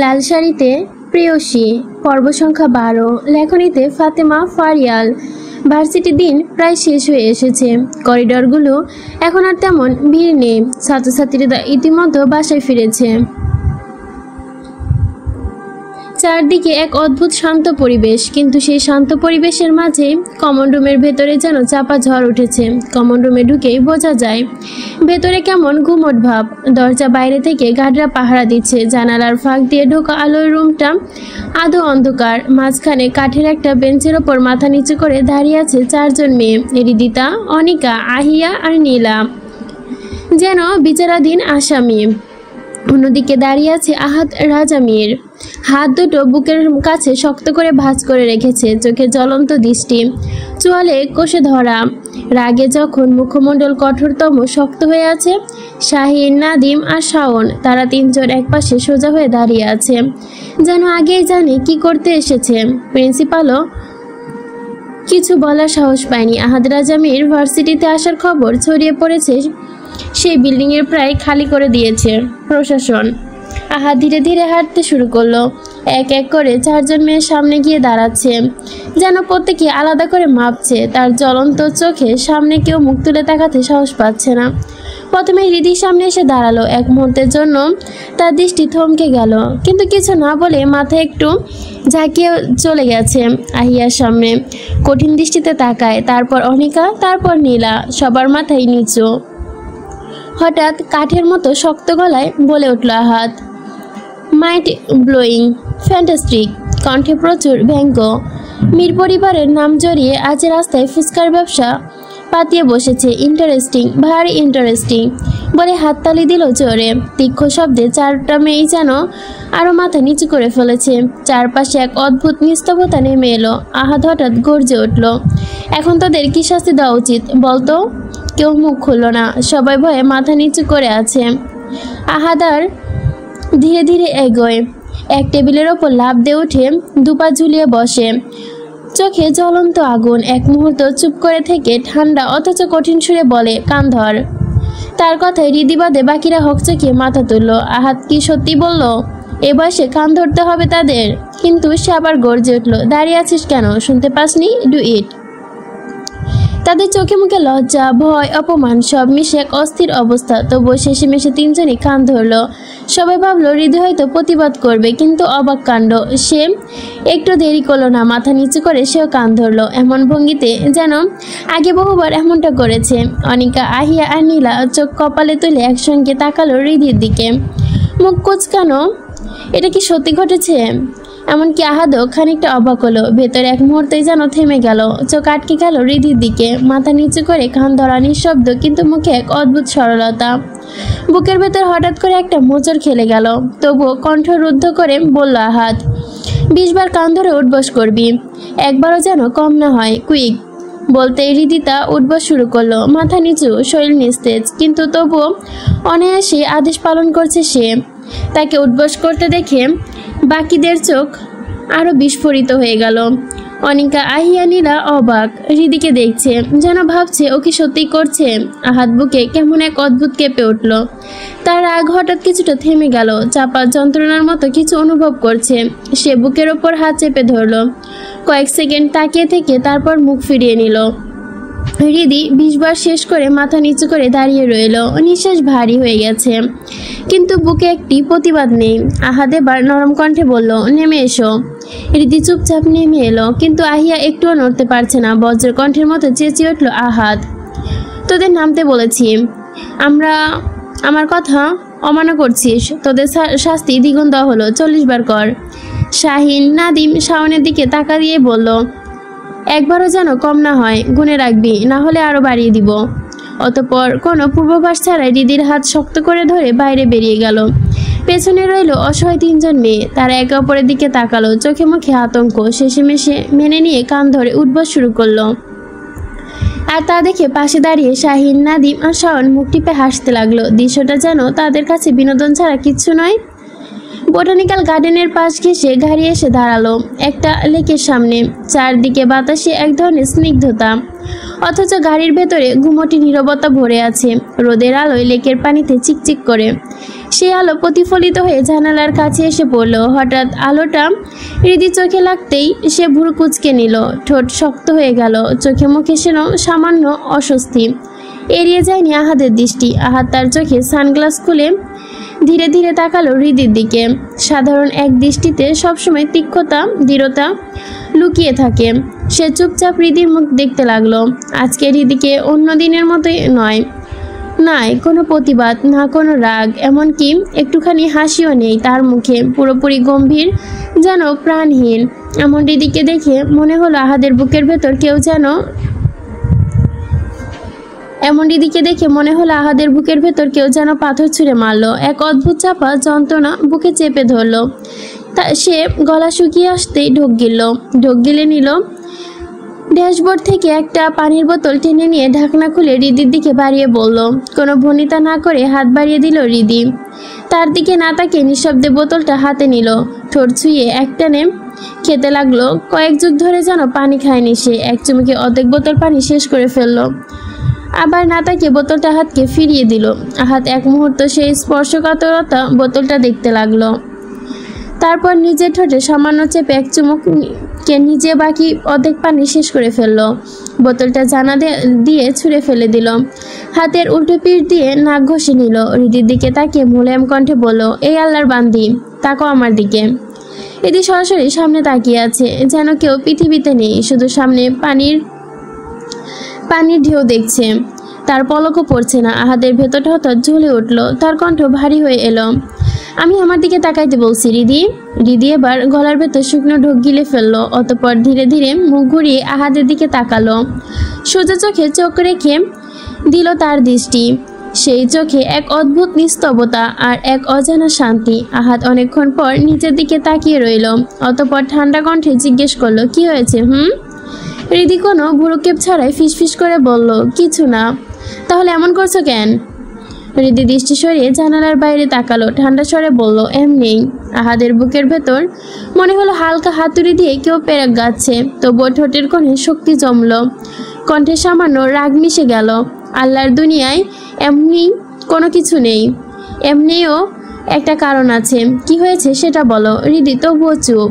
লাল শাড়িতে প্রেয়সী, পর্ব সংখ্যা 12, লেখনীতে ফাতেমা ফারিয়াল। ভার্সিটি দিন প্রায় শেষ হয়ে এসেছে। করিডরগুলো এখন আর তেমন ভিড় নেই। ছাত্রছাত্রীরা ইতিমধ্যে বাসায় ফিরেছে। চারদিকে এক অদ্ভুত শান্ত পরিবেশ, কিন্তু সেই শান্ত পরিবেশের মাঝে কমন রুমের ভেতরে যেন চাপা ঝড় উঠেছে। কমন রুমে ঢুকেই বোঝা যায় ভেতরে কেমন গুমট ভাব। দরজা বাইরে থেকে গার্ডরা পাহারা দিচ্ছে। জানালার ফাঁক দিয়ে ঢোকা আলোর রুমটা আধো অন্ধকার। মাঝখানে কাঠের একটা বেঞ্চের ওপর মাথা নিচু করে দাঁড়িয়ে আছে 4 জন মেয়ে, রিদিতা, অনিকা, আহিয়া আর নীলা, যেন বিচারাধীন আসামি। অন্যদিকে দাঁড়িয়ে আছে আহাদ রাজামীর, হাত দুটো বুকের কাছে শক্ত করে ভাঁজ করে রেখেছে, চোখে জ্বলন্ত দৃষ্টি, চোয়ালে কষে ধরা। রাগে যখন মুখমণ্ডল কঠোরতম শক্ত হয়ে আছে। শাহিন, নাদিম আর শাওন, তারা 3 জন একপাশে সোজা হয়ে দাঁড়িয়ে আছে, যেন আগেই জানে কি করতে এসেছে। প্রিন্সিপালও কিছু বলার সাহস পায়নি। আহাদ রাজামীর ভার্সিটিতে আসার খবর ছড়িয়ে পড়েছে। সেই বিল্ডিংয়ের প্রায় খালি করে দিয়েছে প্রশাসন। আহাদ ধীরে ধীরে হাঁটতে শুরু করলো। এক এক করে 4 জন মেয়ের সামনে গিয়ে দাঁড়াচ্ছে, যেন প্রত্যেকে আলাদা করে মাপছে। তার জ্বলন্ত চোখে সামনে কেউ মুখ তুলে তাকাতে সাহস পাচ্ছে না। প্রথমে হৃদির সামনে এসে দাঁড়ালো। এক মুহূর্তের জন্য তার দৃষ্টি থমকে গেল, কিন্তু কিছু না বলে মাথা একটু ঝাঁকিয়ে চলে গেছে আহিয়ার সামনে। কঠিন দৃষ্টিতে তাকায়, তারপর অনিকা, তারপর নীলা, সবার মাথায় নিচু। হঠাৎ কাঠের মতো শক্ত গলায় বলে উঠল আহাদ, মাইন্ড ব্লোয়িং, ফ্যান্টাস্টিক। কণ্ঠে প্রচুর ব্যঙ্গ। মীর পরিবারের নাম জড়িয়ে আজ রাস্তায় ফুচকার ব্যবসা পাতিয়ে বসেছে। ইন্টারেস্টিং, ভারী ইন্টারেস্টিং বলে হাততালি দিল জোরে। তীক্ষ্ণ শব্দে 4টা মেয়েই যেন আরও মাথা নিচু করে ফেলেছে। চারপাশে এক অদ্ভুত নিস্তব্ধতা নেমে এলো। আহাদ হঠাৎ গর্জে উঠল, এখন তোদের কি শাস্তি দেওয়া উচিত বলতো? কেউ মুখ খুলল না, সবাই ভয়ে মাথা নিচু করে আছে। আহাদ আর ধীরে ধীরে এগোয়, এক টেবিলের ওপর লাফ দিয়ে উঠে দুপা ঝুলিয়ে বসে, চোখে জ্বলন্ত আগুন। এক মুহূর্ত চুপ করে থেকে ঠান্ডা অথচ কঠিন সুরে বলে, কান ধর। তার কথায় হৃদিবাদে বাকিরা হকচকিয়ে মাথা তুলল। আহাদ কি সত্যি বলল? এ বয়সে কান ধরতে হবে তাদের? কিন্তু সে আবার গর্জে উঠল, দাঁড়িয়ে আছিস কেন? শুনতে পাসনি? Do it. তাদের চোখে মুখে লজ্জা, ভয়, অপমান সব মিশে এক অস্থির অবস্থা। তবুও শেষেমেশে 3 জনই কান ধরল। সবাই ভাবলো হৃদয় হয়তো প্রতিবাদ করবে, কিন্তু অবাক কাণ্ড, সে একটু দেরি করলো না। মাথা নিচু করে সেও কান ধরল, এমন ভঙ্গিতে যেন আগে বহুবার এমনটা করেছে। অনিকা, আহিয়া আর নীলা চোখ কপালে তুলে একসঙ্গে তাকালো হৃদির দিকে, মুখ কুঁচকানো। এটা কি সত্যি ঘটেছে? এমনকি আহাদও খানিকটা অবাক হলো। ভেতরে এক মুহূর্তেই যেন থেমে গেল, চোখ আটকে গেল হৃদির দিকে। মাথা নিচু করে কান ধরা, নিঃশব্দ, কিন্তু মুখে এক অদ্ভুত সরলতা। বুকের ভেতর হঠাৎ করে একটা মোচড় খেলে গেল। তবুও কণ্ঠ রুদ্ধ করে বলল আহাদ, 20 বার কান ধরে উঠবস করবি, একবারও যেন কম না হয়, কুইক। বলতেই হৃদিতা উঠবস শুরু করলো, মাথা নিচু, শরীর নিস্তেজ, কিন্তু তবুও অনায়াসে আদেশ পালন করছে সে। তাকে উঠবস করতে দেখে বাকিদের চোখ আরো বিস্ফোরিত হয়ে গেল। অনিকা, আহিয়া, নীলা অবাক, হৃদিকে দেখছে, যেন ভাবছে ও কি সত্যি করছে। আহাদ বুকে কেমন এক অদ্ভুত কেঁপে উঠল। তার রাগ হঠাৎ কিছুটা থেমে গেল, চাপা যন্ত্রণার মতো কিছু অনুভব করছে। সে বুকের ওপর হাত চেপে ধরল, কয়েক সেকেন্ড তাকিয়ে থেকে তারপর মুখ ফিরিয়ে নিল। হৃদি 20 বার শেষ করে মাথা নিচু করে দাঁড়িয়ে রইল। নিঃশ্বাস ভারী হয়ে গেছে, কিন্তু বুকে একটি প্রতিবাদ নেই। আহাদ এবার নরম কণ্ঠে বলল, নেমে এসো। হৃদি চুপচাপ নেমে এলো, কিন্তু আহিয়া একটুও নড়তে পারছে না। বজ্র কণ্ঠের মতো চেঁচিয়ে উঠল আহাদ, তোদের নামতে বলেছি, আমার কথা অমান্য করছিস, তোদের শাস্তি দ্বিগুণ দেওয়া হলো, 40 বার কর। শাহিন, নাদিম শাওনের দিকে তাকা দিয়ে বলল, একবারও যেন কম না হয়, গুনে রাখবি, না হলে আরো বাড়িয়ে দিব। অতঃপর কোনো পূর্বাভাস ছাড়াই হৃদির হাত শক্ত করে ধরে বাইরে বেরিয়ে গেল। পেছনে রইল অসহায় 3 জন মেয়ে। তারা একে অপরের দিকে তাকালো, চোখে মুখে আতঙ্ক। শেষেমেশে মেনে নিয়ে কান ধরে উঠবস শুরু করলো। আর তা দেখে পাশে দাঁড়িয়ে শাহিন, নাদিম আর শাওন মুখ টিপে হাসতে লাগলো। দৃশ্যটা যেন তাদের কাছে বিনোদন ছাড়া কিচ্ছু নয়। বোটানিক্যাল গার্ডেনের পাশ ঘেঁষে গাড়ি এসে দাঁড়ালো একটা লেকের সামনে। চারদিকে বাতাসে এক ধরনের স্নিগ্ধতা, অথচ গাড়ির ভেতরে গুমোটি নীরবতা ভরে আছে। রোদের আলোয় লেকের পানিতে চিকচিক করে সেই আলো প্রতিফলিত হয়ে জানালার কাছে এসে পড়ল। হঠাৎ আলোটা হৃদি চোখে লাগতেই সে ভুরু কুঁচকে নিল, ঠোঁট শক্ত হয়ে গেল, চোখে মুখে যেন সামান্য অস্বস্তি। এড়িয়ে যায়নি আহাদের দৃষ্টি। আহাদ তার চোখে সানগ্লাস খুলে ধীরে ধীরে তাকালো হৃদির দিকে। সাধারণ এক দৃষ্টিতে সবসময় তীক্ষ্ণতা, দৃঢ়তা লুকিয়ে থাকে। সে চুপচাপ হৃদির মুখ দেখতে লাগলো। আজকে হৃদিকে অন্য দিনের মতোই নয়, নাই কোনো প্রতিবাদ, না কোনো রাগ, এমনকি একটুখানি হাসিও নেই তার মুখে। পুরোপুরি গম্ভীর, যেন প্রাণহীন। এমন হৃদিকে দেখে মনে হলো আহাদের বুকের ভেতর কেউ যেন পাথর ছুঁড়ে মারলো। এক অদ্ভুত চাপা যন্ত্রণা বুকে চেপে ধরলো। সে গলা শুকিয়ে আসতেই ঢোক গিলে নিল। ড্যাশবোর্ড থেকে একটা পানির বোতল টেনে নিয়ে ঢাকনা খুলে হৃদির দিকে বাড়িয়ে বলল। কোনো ভনিতা না করে হাত বাড়িয়ে দিল হৃদি। তার দিকে না তাকিয়ে নিঃশব্দে বোতলটা হাতে নিল। ঠোঁট ছুঁয়ে একটানে খেতে লাগলো। কয়েক যুগ ধরে যেন পানি খায়নি সে। এক চুমুকে অর্ধেক বোতল পানি শেষ করে ফেললো। আবার না তাকিয়ে বোতলটা হাতকে ফিরিয়ে দিল। হাত এক মুহূর্ত সেই স্পর্শকাতরতা বোতলটা দেখতে লাগলো। তারপর নিজের ঠোঁটে সামান্য চেপে এক চুমুকে নিজে বাকি অর্ধেক পানি শেষ করে ফেললো। বোতলটা জানালা দিয়ে ছুঁড়ে ফেলে দিল। হাতের উল্টো পিঠ দিয়ে নাক ঘষে নিল। হৃদির দিকে তাকিয়ে মোলায়েম কণ্ঠে বলল, এই আল্লাহর বান্দি, তাকাও আমার দিকে। হৃদি সরাসরি সামনে তাকিয়ে আছে, যেন কেউ পৃথিবীতে নেই, শুধু সামনে পানির ঢেউ দেখছে। তার পলকও পড়ছে না। আহাদের ভেতরটা হঠাৎ জ্বলে উঠল। তার কণ্ঠ ভারী হয়ে এলো। আমি আমার দিকে তাকাইতে বলছি হৃদি। হৃদি এবার গলার ভেতর শুকনো ঢোক গিলে ফেললো। অতঃপর ধীরে ধীরে মুখ ঘুরিয়ে আহাদের দিকে তাকালো। সোজা চোখে চোখ রেখে দিল তার দৃষ্টি। সেই চোখে এক অদ্ভুত নিস্তবতা আর এক অজানা শান্তি। আহাদ অনেকক্ষণ পর নিচের দিকে তাকিয়ে রইল। অতঃপর ঠান্ডা কণ্ঠে জিজ্ঞেস করলো, কি হয়েছে? হৃদি কোনো ভুরুক্ষেপ ছাড়াই ফিসফিস করে বলল, কিছু না। তাহলে এমন করছো কেন? হৃদি দৃষ্টি সরিয়ে জানালার বাইরে তাকালো। ঠান্ডা স্বরে বলল, এমনিই। আহাদের বুকের ভেতর মনে হলো হালকা হাতুড়ি দিয়ে কেউ পেরেক গাচ্ছে। তবুও ঠোঁটের কোণে শক্তি জমল, কণ্ঠে সামান্য রাগ মিশে গেল। আল্লাহর দুনিয়ায় এমনি কোনো কিছু নেই, এমনিও একটা কারণ আছে। কি হয়েছে সেটা বলো। হৃদি তবুও চুপ,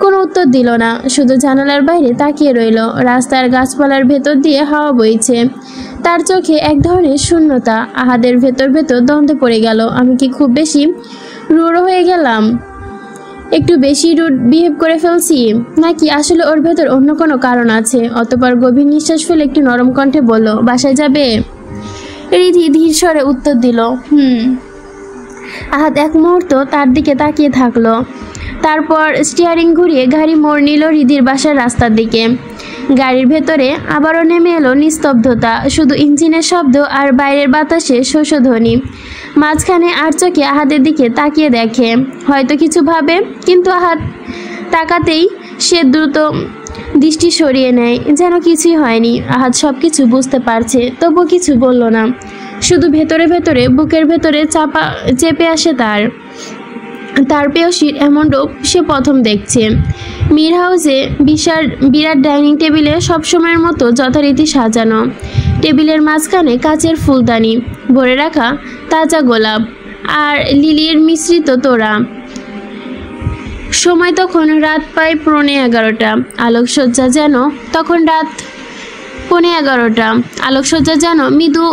কোনো উত্তর দিল না, শুধু জানালার বাইরে তাকিয়ে রইল। রাস্তার গাছপালার ভেতর দিয়ে হাওয়া বইছে। তার চোখে এক ধরনের শূন্যতা। আহাদের ভেতর দ্বন্দ্বে পড়ে গেল। আমি কি খুব বেশি রূঢ় হয়ে গেলাম? একটু বেশি রুড বিহেভ করে ফেলছি, নাকি আসলে ওর ভেতর অন্য কোনো কারণ আছে? অতঃপর গভীর নিঃশ্বাস ফেলে একটু নরম কণ্ঠে বলল, বাসায় যাবে? হৃদি ধীর স্বরে উত্তর দিল, আহাদ এক মুহূর্ত তার দিকে তাকিয়ে থাকলো। তারপর স্টিয়ারিং ঘুরিয়ে গাড়ি মোড় নিল হৃদির বাসার রাস্তার দিকে। গাড়ির ভেতরে আবারও নেমে এলো নিস্তব্ধতা, শুধু ইঞ্জিনের শব্দ আর বাইরের বাতাসে শোষধ্বনি। মাঝখানে আর চোখে আহাদের দিকে তাকিয়ে দেখে, হয়তো কিছু ভাবে, কিন্তু আহাদ তাকাতেই সে দ্রুত দৃষ্টি সরিয়ে নেয়, যেন কিছুই হয়নি। আহাদ সব কিছু বুঝতে পারছে, তবু কিছু বলল না। শুধু ভেতরে ভেতরে বুকের ভেতরে চেপে আসে তার প্রেয়সীর এমন রূপ সে প্রথম দেখছে। মির হাউসে বিরাট ডাইনিং টেবিলে সবসময়ের মতো যথারীতি সাজানো। টেবিলের মাঝখানে কাচের ফুলদানি, ভরে রাখা তাজা গোলাপ আর লিলির মিশ্রিত তোড়া। সময় তখন রাত প্রায় 11:45। আলোকসজ্জা যেন মৃদু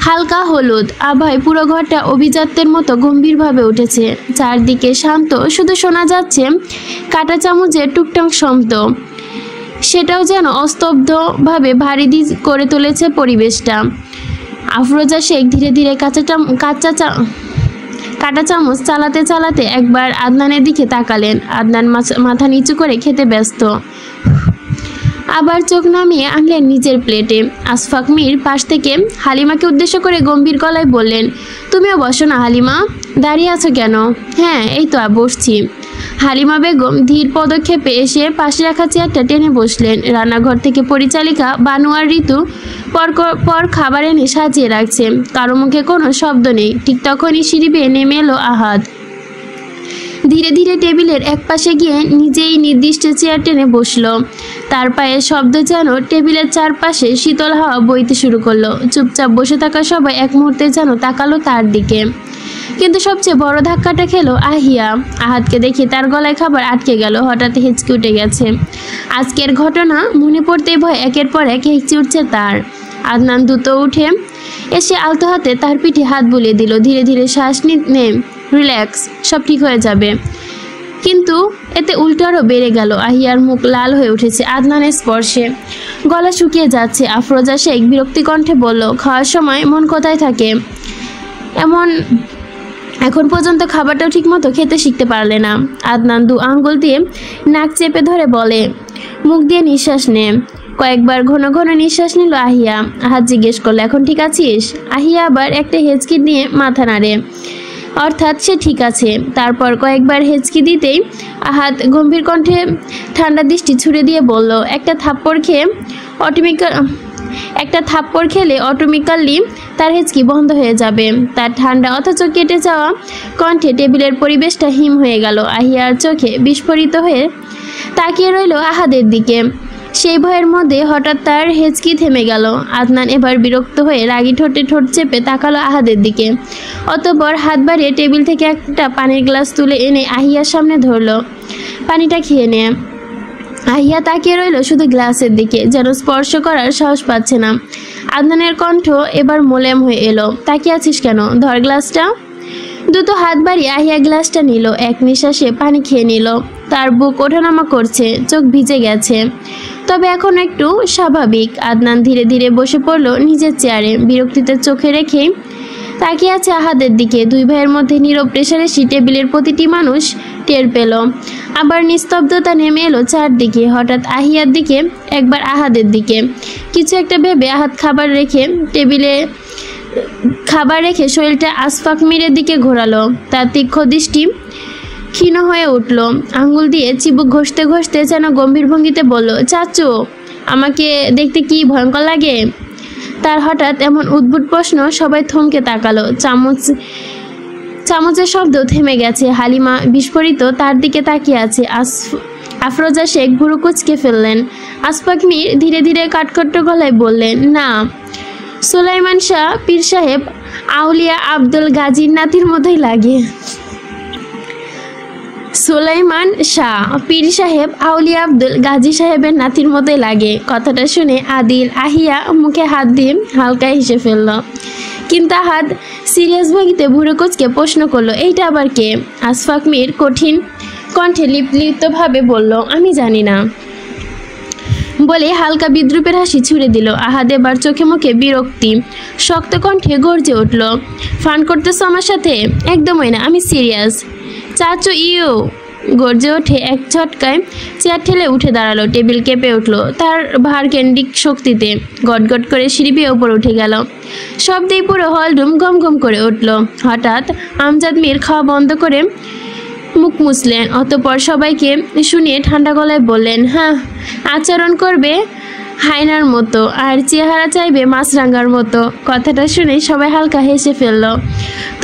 হালকা হলুদ আভায় পুরো ঘরটা অভিজাত্যের মতো গম্ভীরভাবে উঠেছে। চারদিকে শান্ত, শুধু শোনা যাচ্ছে কাঁটা চামচের টুকটাক শব্দ। সেটাও যেন অস্তব্ধভাবে ভারী করে তুলেছে পরিবেশটা। আফরোজা শেখ ধীরে ধীরে কাঁটা চামচ চালাতে চালাতে একবার আদনানের দিকে তাকালেন। আদনান মাথা নিচু করে খেতে ব্যস্ত। আবার চোখ নামিয়ে আনলেন নিজের প্লেটে। আশফাক মীর পাশ থেকে হালিমাকে উদ্দেশ্য করে গম্ভীর গলায় বললেন, তুমিও বসো না হালিমা, দাঁড়িয়ে আছো কেন? হ্যাঁ, এই তো বসছি। হালিমা বেগম ধীর পদক্ষেপে এসে পাশে রাখা চেয়ারটা টেনে বসলেন। রান্নাঘর থেকে পরিচালিকা বানু আর ঋতু পর খাবার এনে সাজিয়ে রাখছে। কারো মুখে কোনো শব্দ নেই। ঠিক তখনই সিঁড়ি বেয়ে নেমে এলো আহাদ। ধীরে ধীরে টেবিলের এক পাশে গিয়ে নিজেই নির্দিষ্ট চেয়ার টেনে বসলো। তার পায়ের শব্দ যেন টেবিলের চারপাশে শীতল হাওয়া বইতে শুরু করলো। চুপচাপ বসে থাকা সবাই এক মুহূর্তে যেন তাকালো তার দিকে। কিন্তু সবচেয়ে বড় ধাক্কাটা খেলো আহিয়া। আহাদকে দেখে তার গলায় খাবার আটকে গেল। হঠাৎ হেঁচকি উঠে গেছে। আজকের ঘটনা মনে পড়তেই ভয় একের পর এক হেঁচকি উঠছে তার। আদনান দ্রুত উঠে এসে আলতো হাতে তার পিঠে হাত বুলিয়ে দিল। ধীরে ধীরে শ্বাস নে, রিল্যাক্স, সব ঠিক হয়ে যাবে। কিন্তু এতে উল্টো আরও বেড়ে গেল। আহিয়ার মুখ লাল হয়ে উঠেছে আদনানের স্পর্শে, গলা শুকিয়ে যাচ্ছে। আফরোজা শেখ বিরক্তি কণ্ঠে বলল, খাওয়ার সময় মন কোথায় থাকে? এখন পর্যন্ত খাবারটাও ঠিকমতো খেতে শিখতে পারলে না। আদনান দু আঙ্গুল দিয়ে নাক চেপে ধরে বলে, মুখ দিয়ে নিঃশ্বাস নে। কয়েকবার ঘন ঘন নিঃশ্বাস নিল আহিয়া। আহাদ জিজ্ঞেস করলো, এখন ঠিক আছিস? আহিয়া আবার একটা হেঁচকি নিয়ে মাথা নাড়ে, অর্থাৎ সে ঠিক আছে। তারপর কয়েকবার হেঁচকি দিতেই আহাদ গম্ভীর কণ্ঠে ঠান্ডা দৃষ্টি ছুড়ে দিয়ে বলল, একটা থাপ্পড় খেলে অটোমেটিক্যালি তার হেঁচকি বন্ধ হয়ে যাবে। তার ঠান্ডা অথচ কেটে যাওয়া কণ্ঠে টেবিলের পরিবেশটা হিম হয়ে গেল। আহিয়ার চোখে বিস্ফোরিত হয়ে তাকিয়ে রইল আহাদের দিকে। সেই ভয়ের মধ্যে হঠাৎ তার হেঁচকি থেমে গেল। আদনান এবার বিরক্ত হয়ে রাগী ঠোঁটে ঠোঁট চেপে তাকালো আহাদের দিকে। অতঃপর হাত বাড়িয়ে টেবিল থেকে একটা পানির গ্লাস তুলে এনে আহিয়ার সামনে ধরল। পানিটা খেয়ে নে। আহিয়া তাকিয়ে রইল শুধু গ্লাসের দিকে, যেন স্পর্শ করার সাহস পাচ্ছে না। আদনানের কণ্ঠ এবার মোলায়েম হয়ে এলো, তাকিয়ে আছিস কেন? ধর গ্লাসটা। দ্রুত হাত বাড়িয়ে আহিয়া গ্লাসটা নিল। এক নিঃশ্বাসে পানি খেয়ে নিল। তার বুক ওঠানামা করছে, চোখ ভিজে গেছে, তবে এখন একটু স্বাভাবিক। আদনান ধীরে ধীরে বসে পড়ল নিজের চেয়ারে, বিরক্তিতে চোখে রেখেই তাকিয়ে আছে আহাদের দিকে। দুই ভাইয়ের মধ্যে নীরব রেশারেশি টেবিলের প্রতিটি মানুষ টের পেল। আবার নিস্তব্ধতা নেমে এলো চারদিকে। হঠাৎ আহিয়ার দিকে, একবার আহাদের দিকে। কিছু একটা ভেবে আহাদ খাবার রেখে শরীরটা আসফাক মিরের দিকে ঘোরালো। তার তীক্ষ্ণ দৃষ্টি ক্ষীণ হয়ে উঠল। আঙ্গুল দিয়ে চিবুক ঘষতে ঘষতে যেন গম্ভীর ভঙ্গিতে বলল, চাচু, আমাকে দেখতে কি ভয়ঙ্কর লাগে? তার হঠাৎ এমন উদ্ভুত প্রশ্ন সবাই থমকে তাকালো। চামচের শব্দ থেমে গেছে। হালিমা বিস্ফোরিত তার দিকে তাকিয়ে আছে। আফরোজা শেখ ভুরু কুঁচকে ফেললেন। আসফাক মীর ধীরে ধীরে কাঠখট্ট গলায় বললেন, না, সুলাইমান শাহ পীর সাহেব আউলিয়া আব্দুল গাজীর নাতির মতোই লাগে। সুলাইমান শাহ পীর সাহেব আউলিয়া আব্দুল গাজী সাহেবের নাতির মতোই লাগে। কথাটা শুনে আদিল আহিয়া মুখে হাত দিয়ে হালকা হেসে ফেলল। কিন্তু আহাদ সিরিয়াস ভঙ্গিতে ভুরু কুঁচকে প্রশ্ন করলো, এইটা আবার কে? আসফাক মীর কঠিন কণ্ঠে লিপ্তভাবে বলল, আমি জানি না বলে হালকা বিদ্রুপের হাসি ছুড়ে দিল। আহাদ এবার চোখে মুখে বিরক্তি শক্ত কণ্ঠে গর্জে উঠল, ফান করতেছ আমার সাথে? একদমই না, আমি সিরিয়াস। চাচু ইউ গর্জে ওঠে এক ঝটকায় চেয়ার ঠেলে উঠে দাঁড়ালো। টেবিল কেঁপে উঠল তার ভারকেন্দ্রিক শক্তিতে। গটগট করে সিঁড়ি বেয়ে ওপর উঠে গেল। শব্দেই পুরো হলরুম গম গম করে উঠল। হঠাৎ আমজাদ মীর খাওয়া বন্ধ করে মুখ মুছলেন। অতঃপর সবাইকে শুনিয়ে ঠান্ডা গলায় বললেন, হ্যাঁ, আচরণ করবে হায়নার মতো আর চেহারা চাইবে মাছরাঙ্গার মতো। কথাটা শুনে সবাই হালকা হেসে ফেলল।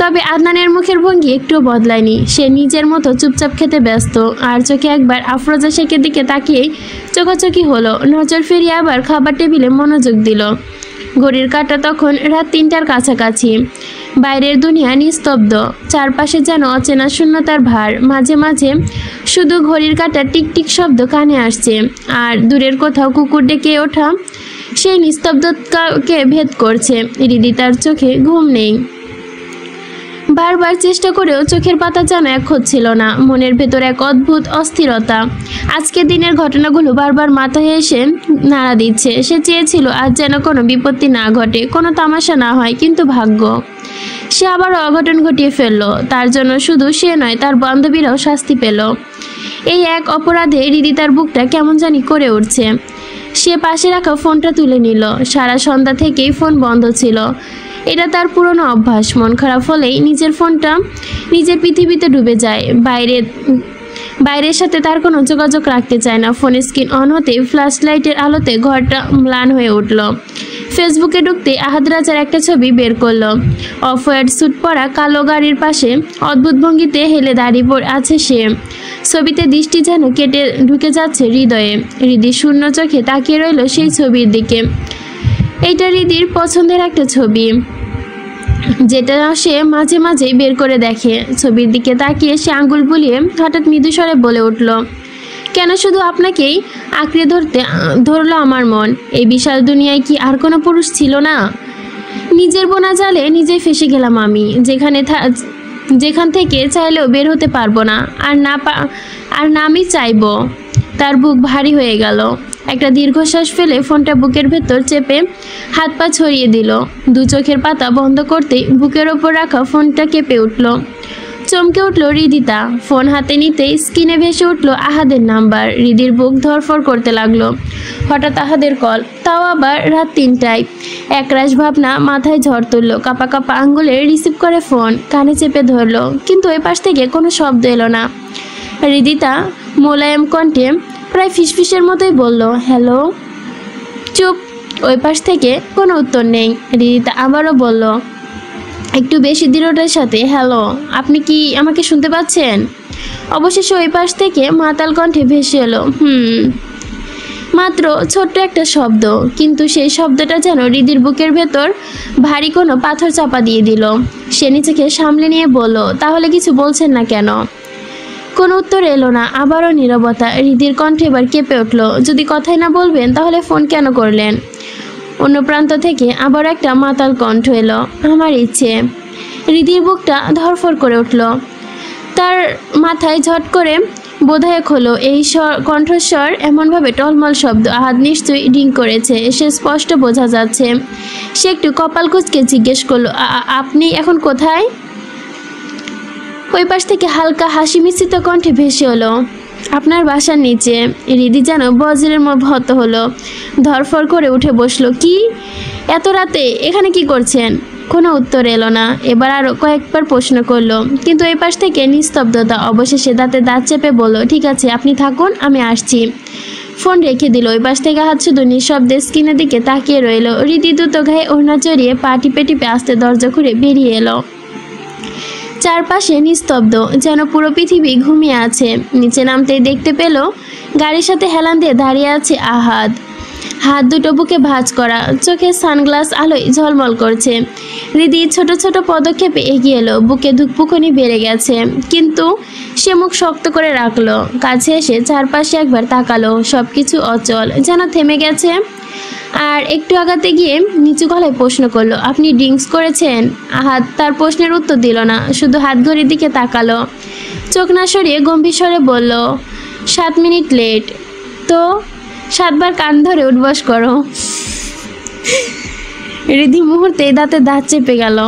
তবে আদনানের মুখের ভঙ্গি একটুও বদলায়নি। সে নিজের মতো চুপচাপ খেতে ব্যস্ত। আর চোখে একবার আফরোজা শেখের দিকে তাকিয়েই চোখাচোখি হলো। নজর ফিরিয়ে আবার খাবার টেবিলে মনোযোগ দিল। ঘড়ির কাঁটা তখন রাত 3টার কাছাকাছি। বাইরের দুনিয়া নিস্তব্ধ, চারপাশে যেন অচেনা শূন্যতার ভার। মাঝে মাঝে শুধু ঘড়ির কাঁটা টিকটিক শব্দ কানে আসছে, আর দূরের কোথাও কুকুর ডেকে ওঠা সেই নিস্তব্ধতাকে ভেদ করছে। হৃদিতার চোখে ঘুম নেই। বারবার চেষ্টা করেও চোখের পাতা যেন এক হচ্ছিল না। মনের ভেতর এক অদ্ভুত অস্থিরতা। আজকের দিনের ঘটনাগুলো বারবার মাথায় এসে নাড়া দিচ্ছে। সে চেয়েছিল আজ যেন কোনো বিপত্তি না ঘটে, কোনো তামাশা না হয়, কিন্তু ভাগ্য, সে আবারও অঘটন ঘটিয়ে ফেলল। তার জন্য শুধু সে নয়, তার বান্ধবীরাও শাস্তি পেল। এই এক অপরাধে হৃদিতার বুকটা কেমন জানি করে উঠছে। সে পাশে রাখা ফোনটা তুলে নিল। সারা সন্ধ্যা থেকেই ফোন বন্ধ ছিল। এটা তার পুরনো অভ্যাস। মন খারাপ হলেই নিজের ফোনটা নিজের পৃথিবীতে ডুবে যায়। বাইরের সাথে তার কোনো যোগাযোগ রাখতে চায় না। ফোনের স্ক্রিন অন হতে ফ্ল্যাশ লাইটের আলোতে ঘরটা ম্লান হয়ে উঠল। ফেসবুকে ঢুকতে আহাদ রাজার একটা ছবি বের করলো। অফ হোয়াইট স্যুট পরা কালো গাড়ির পাশে অদ্ভুত ভঙ্গিতে হেলে দাঁড়িয়ে পড়ে আছে সে। ছবিতে দৃষ্টি যেন কেটে ঢুকে যাচ্ছে হৃদয়ে। হৃদি শূন্য চোখে তাকিয়ে রইল সেই ছবির দিকে। এইটা হৃদির পছন্দের একটা ছবি, যেটা সে মাঝে মাঝে বের করে দেখে। ছবির দিকে তাকিয়ে সে আঙ্গুল বুলিয়ে হঠাৎ মৃদু স্বরে বলে উঠল, কেন শুধু আপনাকেই আঁকড়ে ধরলো আমার মন? এই বিশাল দুনিয়ায় কি আর কোনো পুরুষ ছিল না? নিজের বোনা জালে নিজেই ফেসে গেলাম আমি, যেখান থেকে চাইলেও বের হতে পারবো না। আর না আমি চাইবো। তার বুক ভারী হয়ে গেল। একটা দীর্ঘশ্বাস ফেলে ফোনটা বুকের ভেতর চেপে হাত পা ছড়িয়ে দিল। দু চোখের পাতা বন্ধ করতেই বুকের ওপর রাখা ফোনটা কেঁপে উঠল। চমকে উঠল হৃদিতা। ফোন হাতে নিতেই স্ক্রিনে ভেসে উঠল আহাদের নাম্বার। হৃদির বুক ধরফর করতে লাগলো। হঠাৎ আহাদের কল, তাও আবার রাত 3টায়। একরাশ ভাবনা মাথায় ঝড় তুলল। কাঁপা কাঁপা আঙ্গুলে রিসিভ করে ফোন কানে চেপে ধরলো, কিন্তু ওই পাশ থেকে কোনো শব্দ এলো না। হৃদিতা মোলায়েম কণ্ঠে প্রায় ফিসফিসের মতোই বলল, হ্যালো। চুপ। ওই পাশ থেকে কোনো উত্তর নেই। হৃদিতা আবারও বলল, একটু বেশি দৃঢ়তার সাথে, হ্যালো, আপনি কি আমাকে শুনতে পাচ্ছেন? অবশেষে ওই পাশ থেকে মাতাল কণ্ঠে ভেসে এলো, মাত্র ছোট্ট একটা শব্দ, কিন্তু সেই শব্দটা যেন হৃদির বুকের ভেতর ভারী কোনো পাথর চাপা দিয়ে দিল। সে নিজেকে সামলে নিয়ে বলল, তাহলে কিছু বলছেন না কেন? কোনো উত্তর এলো না। আবারও নীরবতা। হৃদির কণ্ঠে এবার কেঁপে উঠল, যদি কথাই না বলবেন তাহলে ফোন কেন করলেন? অন্য প্রান্ত থেকে আবার একটা মাতাল কণ্ঠ এলো, আমার ইচ্ছে। হৃদির বুকটা ধরফর করে উঠল। তার মাথায় ঝট করে বোধহয় হলো এই কণ্ঠস্বর এমনভাবে টলমল শব্দ আহাদ নিশ্চয়ই ডিং করেছে, সে স্পষ্ট বোঝা যাচ্ছে। সে একটু কপাল কুঁচকে জিজ্ঞেস করলো, আপনি এখন কোথায়? ওই পাশ থেকে হালকা হাসি মিশ্রিত কণ্ঠে ভেসে হলো, আপনার বাসার নিচে। হৃদি যেন বজ্রের মত হলো, ধরফর করে উঠে বসলো। কি, এত রাতে এখানে কি করছেন? কোনো উত্তর এলো না। এবার আরও কয়েকবার প্রশ্ন করলো, কিন্তু এই পাশ থেকে নিস্তব্ধতা। অবশেষে দাঁতে দাঁত চেপে বলল, ঠিক আছে, আপনি থাকুন, আমি আসছি। ফোন রেখে দিল। ওই পাশ থেকে হাত শুধু নিঃশব্দে স্ক্রিনের দিকে তাকিয়ে রইল। হৃদি দ্রুত গায়ে ওড়না চড়িয়ে পা টিপে টিপে আস্তে দরজা খুলে বেরিয়ে এলো। চারপাশে নিস্তব্ধ, যেন পুরো পৃথিবী ঘুমিয়ে আছে। নিচে নামতেই দেখতে পেল গাড়ির সাথে হেলান দিয়ে দাঁড়িয়ে আছে আহাদ। হাত দুটো বুকে ভাঁজ করা, চোখে সানগ্লাস আলোয় ঝলমল করছে। হৃদি ছোট ছোট পদক্ষেপে এগিয়ে এলো। বুকে ধুকপুকনি বেড়ে গেছে, কিন্তু সে মুখ শক্ত করে রাখলো। কাছে এসে চারপাশে একবার তাকালো। সবকিছু অচল, যেন থেমে গেছে। আর একটু আগাতে গিয়ে নিচু গলায় প্রশ্ন করলো, আপনি ড্রিঙ্কস করেছেন? আহাদ তার প্রশ্নের উত্তর দিল না, শুধু হাত ঘড়ির দিকে তাকালো। চোখ না সরিয়ে গম্ভীর স্বরে বলল, 7 মিনিট লেট। তো 7 বার কান ধরে উঠবস করো। হৃদি মুহূর্তে দাঁতে দাঁত চেপে গেল।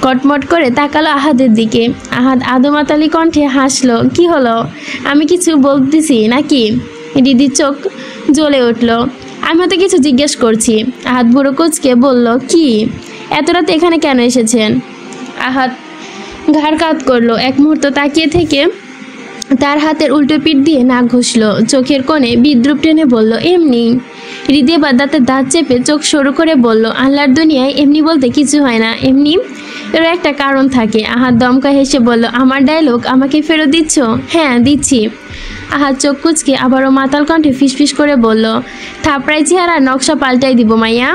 কটমট করে তাকালো আহাদের দিকে। আহাদ আদমাতালি কণ্ঠে হাসলো, কি হলো, আমি কিছু বলতেছি নাকি? হৃদির চোখ জ্বলে উঠল, আমি তো কিছু জিজ্ঞেস করছি। আহাদ বুড়ো কুচকে বলল, কি, এত রাতে এখানে কেন এসেছেন? আহাদ ঘাড় কাত করলো। এক মুহূর্ত তাকিয়ে থেকে তার হাতের উল্টো পিঠ দিয়ে নাক ঘষলো। চোখের কোণে বিদ্রুপ টেনে বলল, এমনি। হৃদি এবার দাঁতে দাঁত চেপে চোখ সরু করে বলল, আল্লাহর দুনিয়ায় এমনি বলতে কিছু হয় না, এমনি এর একটা কারণ থাকে। আহাদ দমকা হেসে বলল, আমার ডায়লগ আমাকে ফেরত দিচ্ছ? হ্যাঁ, দিচ্ছি। আহাদ চোখ কুচকে আবারও মাতাল কণ্ঠে ফিসফিস করে বলল, থাপড়াই চেহারা নকশা পাল্টাই দিব মাইয়া।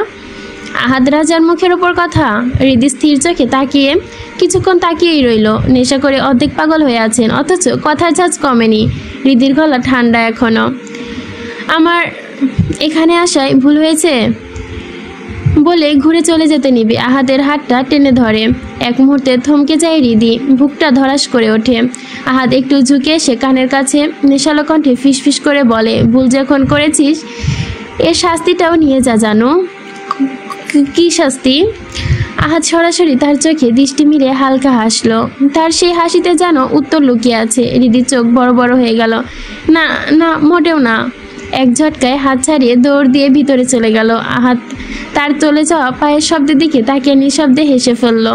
আহাদ রাজার মুখের ওপর কথা। হৃদি স্থির চোখে তাকিয়ে কিছুক্ষণ তাকিয়েই রইল। নেশা করে অর্ধেক পাগল হয়ে আছেন, অথচ কথার ঝাঁজ কমেনি। হৃদির গলা ঠান্ডা এখনো। আমার এখানে আসায় ভুল হয়েছে বলে ঘুরে চলে যেতে নিবে। আহাদের হাতটা টেনে ধরে। এক মুহূর্তে থমকে যায় হৃদি, বুকটা ধরাস করে ওঠে। আহাদ একটু ঝুঁকে এসে কানের কাছে নেশালো কণ্ঠে ফিসফিস করে বলে, ভুল যখন করেছিস এর শাস্তিটাও নিয়ে যা, জানো? কি শাস্তি? আহাদ সরাসরি তার চোখে দৃষ্টি মিলে হালকা হাসলো। তার সেই হাসিতে যেন উত্তর লুকিয়ে আছে। হৃদির চোখ বড় বড় হয়ে গেল। না না, মোটেও না। এক ঝটকায় হাত ছাড়িয়ে দৌড় দিয়ে ভিতরে চলে গেল। আহাদ তার চলে যাওয়া পায়ের শব্দের দিকে তাকিয়ে নিঃশব্দে হেসে ফেলল।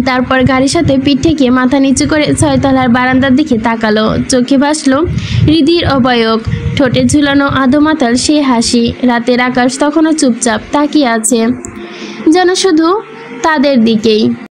তারপর গাড়ির সাথে পিঠ ঠেকিয়ে মাথা নিচু করে 6 তলার বারান্দার দিকে তাকালো। চোখে ভাসলো হৃদির অবয়ব, ঠোঁটে ঝুলানো আধো মাতাল সে হাসি। রাতের আকাশ তখনও চুপচাপ তাকিয়ে আছে, যেন শুধু তাদের দিকেই।